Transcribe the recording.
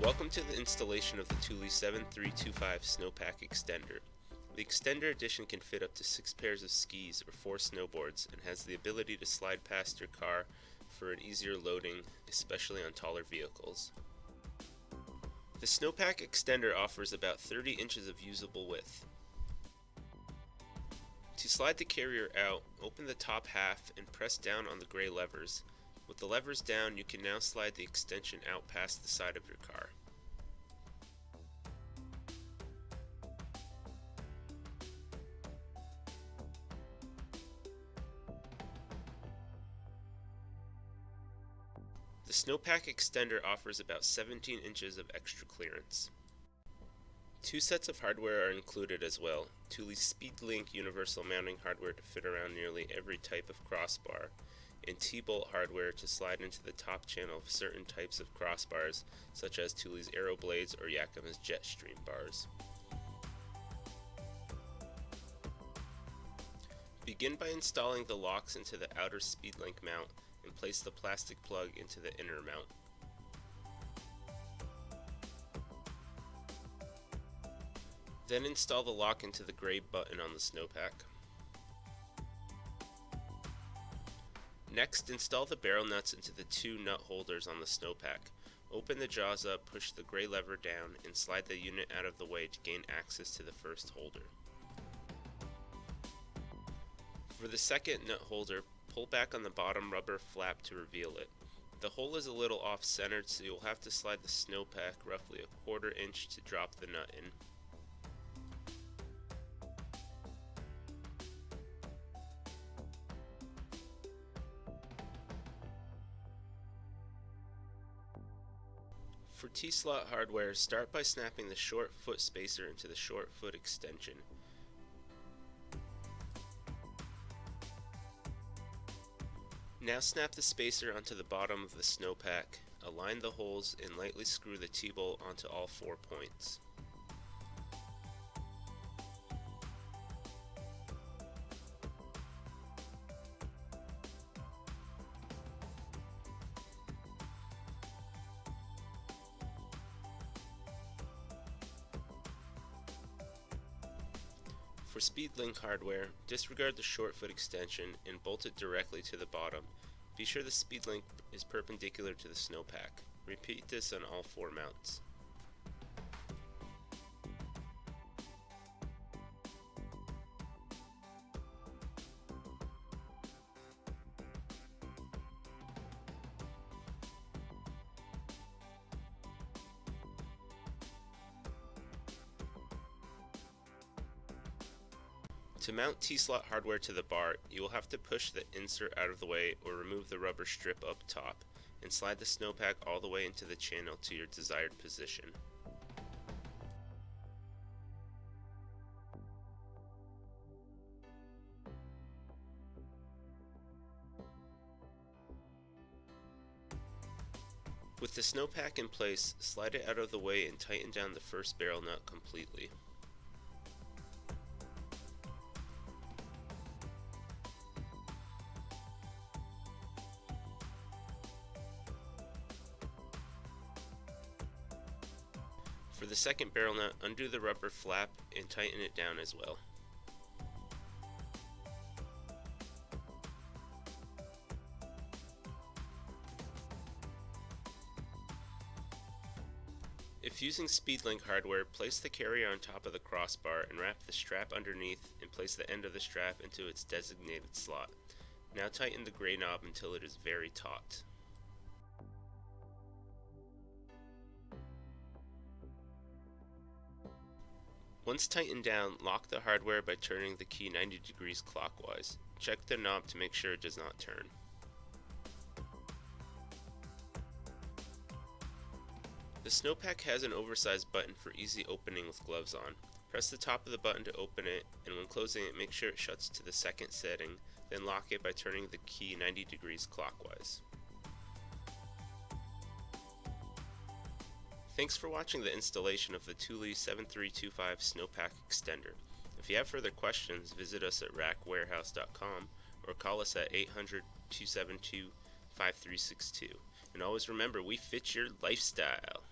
Welcome to the installation of the Thule 7325 SnowPack extender. The extender edition can fit up to 6 pairs of skis or 4 snowboards and has the ability to slide past your car for an easier loading, especially on taller vehicles. The SnowPack extender offers about 30 inches of usable width. To slide the carrier out, open the top half and press down on the gray levers. With the levers down, you can now slide the extension out past the side of your car. The SnowPack extender offers about 17 inches of extra clearance. 2 sets of hardware are included as well: Thule Speedlink universal mounting hardware to fit around nearly every type of crossbar, and T-bolt hardware to slide into the top channel of certain types of crossbars, such as Thule's Aero blades or Yakima's Jetstream bars. Begin by installing the locks into the outer Speedlink mount and place the plastic plug into the inner mount. Then install the lock into the gray button on the SnowPack. Next, install the barrel nuts into the 2 nut holders on the SnowPack. Open the jaws up, push the gray lever down, and slide the unit out of the way to gain access to the first holder. For the second nut holder, pull back on the bottom rubber flap to reveal it. The hole is a little off-centered, so you'll have to slide the SnowPack roughly a 1/4 inch to drop the nut in. For T-slot hardware, start by snapping the short foot spacer into the short foot extension. Now snap the spacer onto the bottom of the SnowPack, align the holes, and lightly screw the T-bolt onto all 4 points. For Speedlink hardware, disregard the short foot extension and bolt it directly to the bottom. Be sure the Speedlink is perpendicular to the SnowPack. Repeat this on all 4 mounts. To mount T-slot hardware to the bar, you will have to push the insert out of the way or remove the rubber strip up top, and slide the SnowPack all the way into the channel to your desired position. With the SnowPack in place, slide it out of the way and tighten down the first barrel nut completely. For the second barrel nut, undo the rubber flap and tighten it down as well. If using Speedlink hardware, place the carrier on top of the crossbar and wrap the strap underneath and place the end of the strap into its designated slot. Now tighten the gray knob until it is very taut. Once tightened down, lock the hardware by turning the key 90 degrees clockwise. Check the knob to make sure it does not turn. The SnowPack has an oversize button for easy opening with gloves on. Press the top of the button to open it, and when closing it, make sure it shuts to the second setting, then lock it by turning the key 90 degrees clockwise. Thanks for watching the installation of the Thule 7325 SnowPack extender. If you have further questions, visit us at rackwarehouse.com or call us at 800-272-5362. And always remember, we fit your lifestyle.